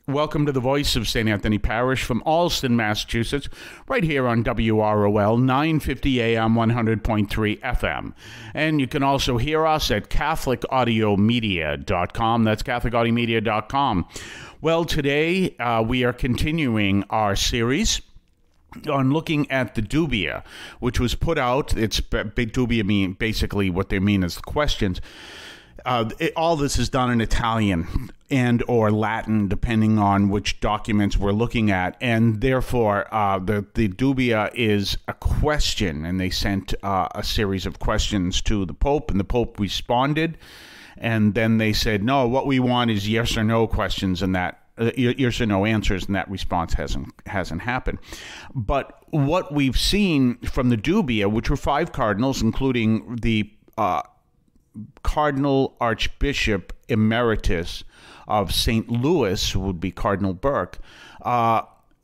Welcome to the voice of St. Anthony Parish from Allston, Massachusetts, right here on WROL 950 AM 100.3 FM. And you can also hear us at CatholicAudiomedia.com. That's CatholicAudiomedia.com. Well, today we are continuing our series on looking at the Dubia, which was put out. It's big Dubia basically what they mean is the questions. All this is done in Italian and or Latin, depending on which documents we're looking at. And therefore, the Dubia is a question, and they sent a series of questions to the Pope, and the Pope responded. And then they said, no, what we want is yes or no questions, and that yes or no answers, and that response hasn't happened. But what we've seen from the Dubia, which were 5 cardinals, including the Cardinal Archbishop Emeritus of St. Louis, who would be Cardinal Burke,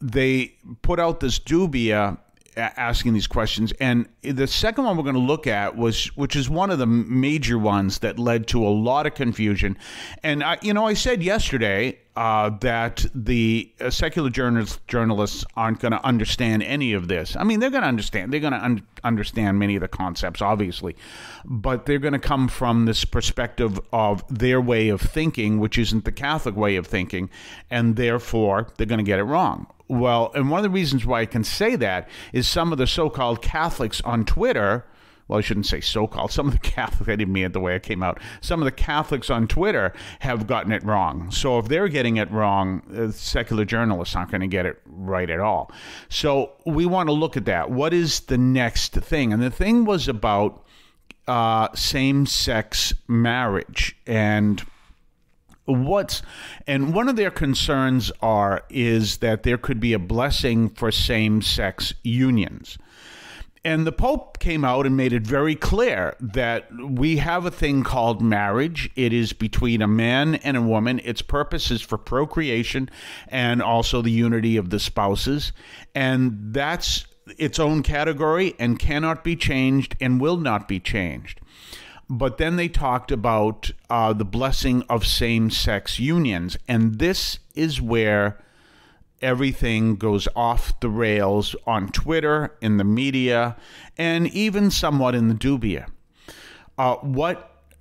they put out this Dubia asking these questions. And the second one we're going to look at which is one of the major ones that led to a lot of confusion. And I said yesterday that the secular journalists aren't going to understand any of this. I mean, they're going to understand. They're going to understand many of the concepts, obviously, but they're going to come from this perspective of their way of thinking, which isn't the Catholic way of thinking, and therefore they're going to get it wrong. Well, and one of the reasons why I can say that is some of the so-called Catholics on Twitter, well, I shouldn't say so-called, some of the Catholics, I didn't mean it the way it came out, some of the Catholics on Twitter have gotten it wrong. So if they're getting it wrong, secular journalists aren't going to get it right at all. So we want to look at that. What is the next thing? And the thing was about same-sex marriage, and one of their concerns is that there could be a blessing for same-sex unions. And the Pope came out and made it very clear that we have a thing called marriage. It is between a man and a woman. Its purpose is for procreation and also the unity of the spouses. And that's its own category and cannot be changed and will not be changed. But then they talked about the blessing of same-sex unions. And this is where everything goes off the rails on Twitter, in the media, and even somewhat in the Dubia.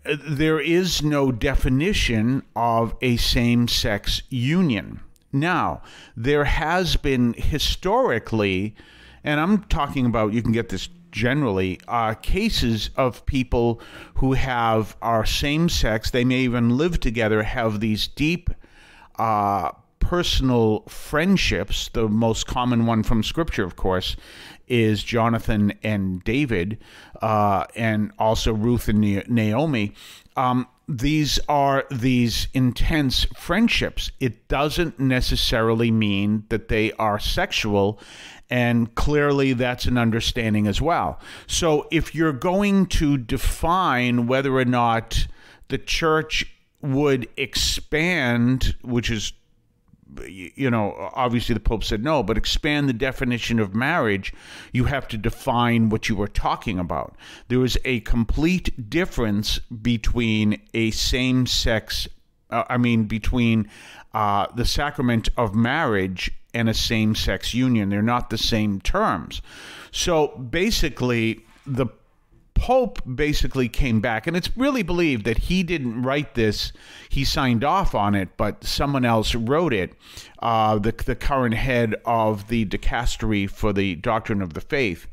There is no definition of a same-sex union. Now, there has been historically, and I'm talking about, you can get this generally, cases of people who are same-sex, they may even live together, have these deep personal friendships. The most common one from Scripture, of course, is Jonathan and David, and also Ruth and Naomi. These are these intense friendships. It doesn't necessarily mean that they are sexual, and clearly that's an understanding as well. So if you're going to define whether or not the church would expand, which is, obviously the Pope said no, but expand the definition of marriage, you have to define what you were talking about. There is a complete difference between a same-sex, between the sacrament of marriage and a same-sex union. They're not the same terms. So basically, the Pope basically came back, and it's really believed that he didn't write this. He signed off on it, but someone else wrote it, the current head of the dicastery for the doctrine of the faith.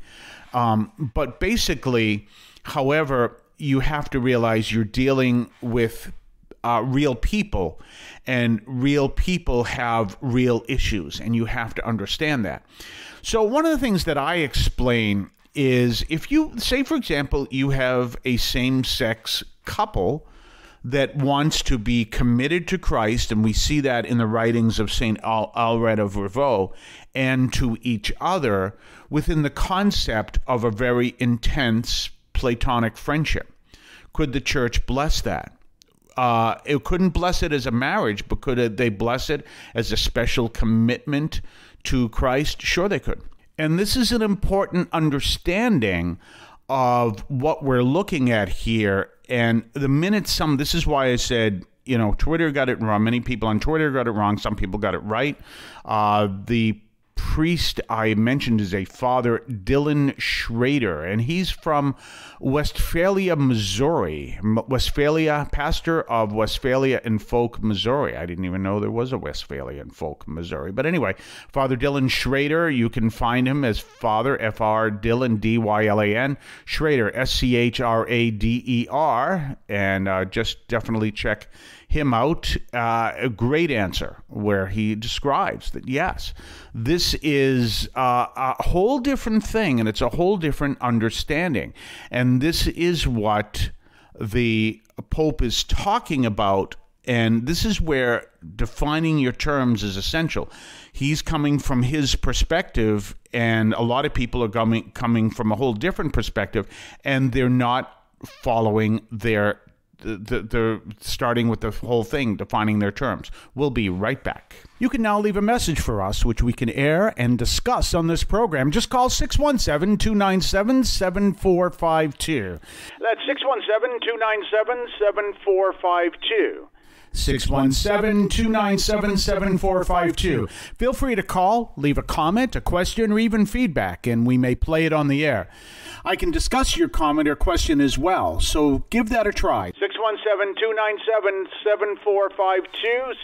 But basically, however, you have to realize you're dealing with real people, and real people have real issues, and you have to understand that. So one of the things that I explain is, if you say, for example, you have a same-sex couple that wants to be committed to Christ, and we see that in the writings of St. Alred of Rivaux, and to each other within the concept of a very intense Platonic friendship. Could the church bless that? It couldn't bless it as a marriage, but could they bless it as a special commitment to Christ? Sure, they could. And this is an important understanding of what we're looking at here. And the minute this is why I said Twitter got it wrong. Many people on Twitter got it wrong. Some people got it right. The priest I mentioned is a Father Dylan Schrader, and he's from Westphalia, Missouri. Pastor of Westphalia in Folk, Missouri. I didn't even know there was a Westphalia in Folk, Missouri. But anyway, Father Dylan Schrader, you can find him as Father, F-R, Dylan, D-Y-L-A-N, Schrader, S-C-H-R-A-D-E-R, and just definitely check him out. A great answer where he describes that, yes, this is a whole different thing, and it's a whole different understanding. And this is what the Pope is talking about, and this is where defining your terms is essential. He's coming from his perspective, and a lot of people are coming from a whole different perspective, and they're not following they're starting with the whole thing, defining their terms. We'll be right back. You can now leave a message for us, which we can air and discuss on this program. Just call 617-297-7452. That's 617-297-7452. 617-297-7452. Feel free to call, leave a comment, a question, or even feedback, and we may play it on the air. I can discuss your comment or question as well, so give that a try. 617-297-7452,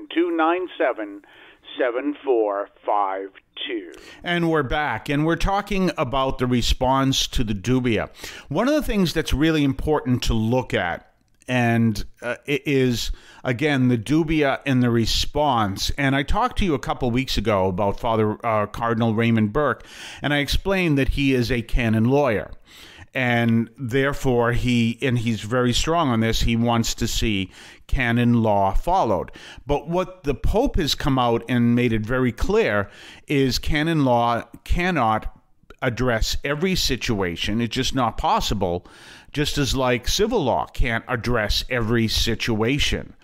617-297-7452. And we're back, and we're talking about the response to the Dubia. One of the things that's really important to look at, and it is, again, the Dubia and the response. And I talked to you a couple weeks ago about Father Cardinal Raymond Burke, and I explained that he is a canon lawyer. And therefore, he's very strong on this, he wants to see canon law followed. But what the Pope has come out and made it very clear is canon law cannot address every situation. It's just not possible, just as like civil law can't address every situation.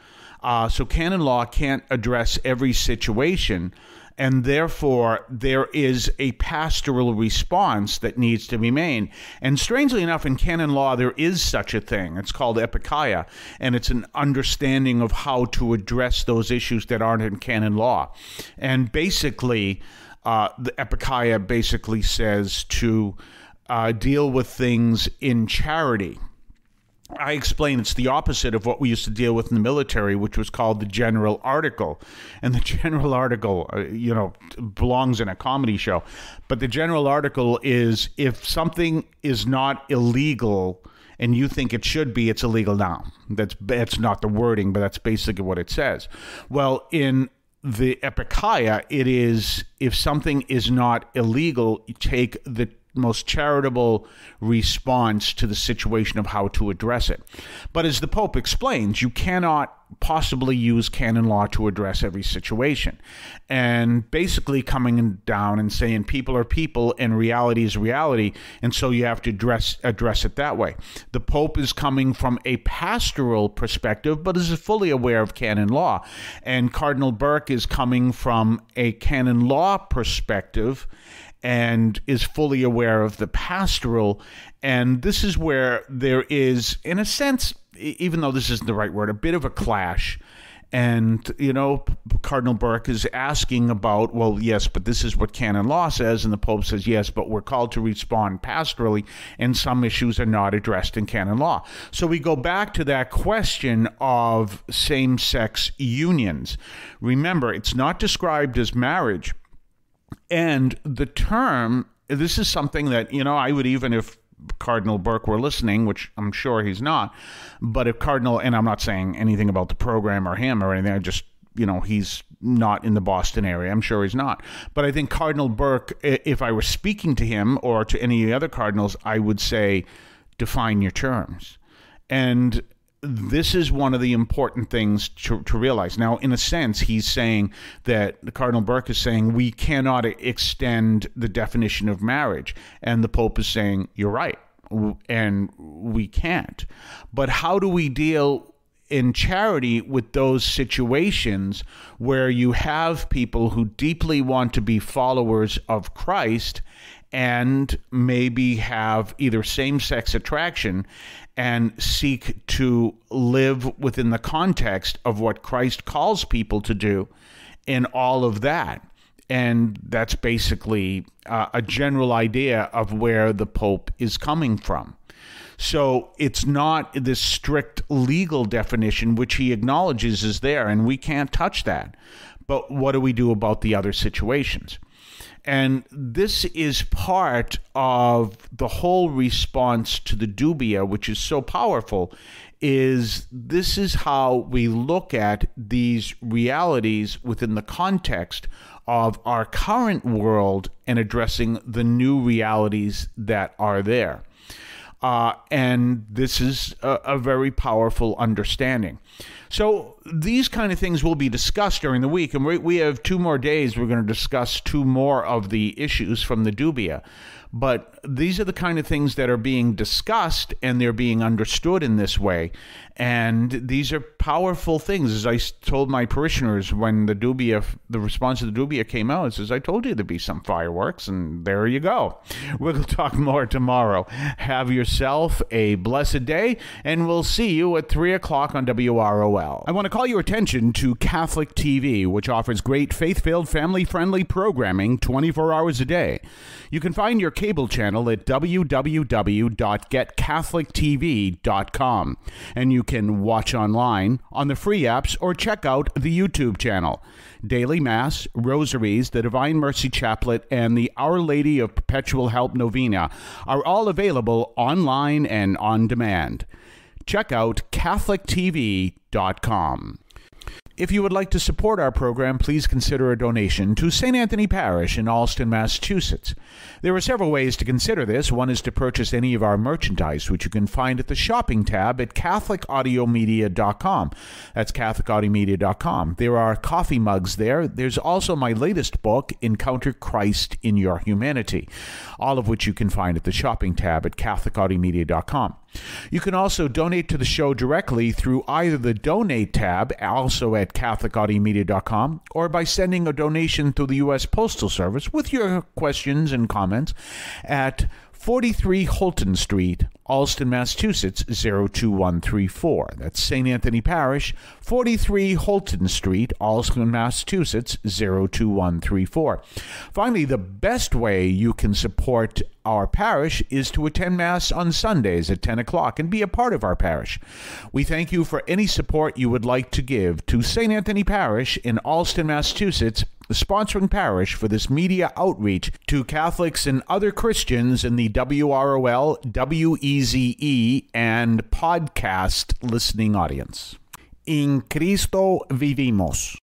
So canon law can't address every situation, and therefore there is a pastoral response that needs to be made. And strangely enough, in canon law, there is such a thing. It's called epikeia, and it's an understanding of how to address those issues that aren't in canon law. And basically, the epikeia basically says to deal with things in charity. I explain it's the opposite of what we used to deal with in the military, which was called the general article. And the general article, belongs in a comedy show. But the general article is if something is not illegal and you think it should be, it's illegal now. That's not the wording, but that's basically what it says. Well, in the epikeia, it is if something is not illegal, you take the most charitable response to the situation of how to address it. But as the Pope explains, you cannot possibly use canon law to address every situation. And basically coming down and saying people are people and reality is reality, and so you have to address it that way. The Pope is coming from a pastoral perspective, but is fully aware of canon law. And Cardinal Burke is coming from a canon law perspective and is fully aware of the pastoral. And this is where there is, in a sense, even though this isn't the right word, a bit of a clash. And, Cardinal Burke is asking about, well, yes, but this is what canon law says. And the Pope says, yes, but we're called to respond pastorally, and some issues are not addressed in canon law. So we go back to that question of same-sex unions. Remember, it's not described as marriage. And the term, this is something that, I would, even if Cardinal Burke were listening, which I'm sure he's not, but if Cardinal, and I'm not saying anything about the program or him or anything, I just, he's not in the Boston area. I'm sure he's not. But I think Cardinal Burke, if I were speaking to him or to any of the other cardinals, I would say, define your terms. And this is one of the important things to realize. Now, in a sense, he's saying that Cardinal Burke is saying we cannot extend the definition of marriage. And the Pope is saying, you're right, and we can't. But how do we deal in charity with those situations where you have people who deeply want to be followers of Christ and maybe have either same-sex attraction and seek to live within the context of what Christ calls people to do in all of that. And that's basically a general idea of where the Pope is coming from. So it's not this strict legal definition, which he acknowledges is there, and we can't touch that. But what do we do about the other situations? And this is part of the whole response to the Dubia, which is so powerful, is this is how we look at these realities within the context of our current world and addressing the new realities that are there. And this is a very powerful understanding. So these kind of things will be discussed during the week, and we have 2 more days. We're going to discuss 2 more of the issues from the Dubia. But these are the kind of things that are being discussed, and they're being understood in this way. And these are powerful things. As I told my parishioners when the response to the Dubia came out, it says, I told you there'd be some fireworks, and there you go. We'll talk more tomorrow. Have yourself a blessed day, and we'll see you at 3 o'clock on WROL. I want to call your attention to Catholic TV, which offers great faith-filled, family-friendly programming 24 hours a day. You can find your cable channel at www.getcatholictv.com, and you can watch online on the free apps or check out the YouTube channel. Daily Mass, Rosaries, the Divine Mercy Chaplet, and the Our Lady of Perpetual Help Novena are all available online and on demand. Check out catholictv.com. If you would like to support our program, please consider a donation to St. Anthony Parish in Allston, Massachusetts. There are several ways to consider this. One is to purchase any of our merchandise, which you can find at the shopping tab at CatholicAudiomedia.com. That's CatholicAudiomedia.com. There are coffee mugs there. There's also my latest book, Encounter Christ in Your Humanity, all of which you can find at the shopping tab at CatholicAudiomedia.com. You can also donate to the show directly through either the Donate tab, also at CatholicAudiomedia.com, or by sending a donation through the U.S. Postal Service with your questions and comments at 43 Holton Street, Allston, Massachusetts, 02134. That's St. Anthony Parish, 43 Holton Street, Allston, Massachusetts, 02134. Finally, the best way you can support our parish is to attend Mass on Sundays at 10 o'clock and be a part of our parish. We thank you for any support you would like to give to St. Anthony Parish in Allston, Massachusetts, the sponsoring parish for this media outreach to Catholics and other Christians in the WROL, WEZE, and podcast listening audience. In Cristo vivimos.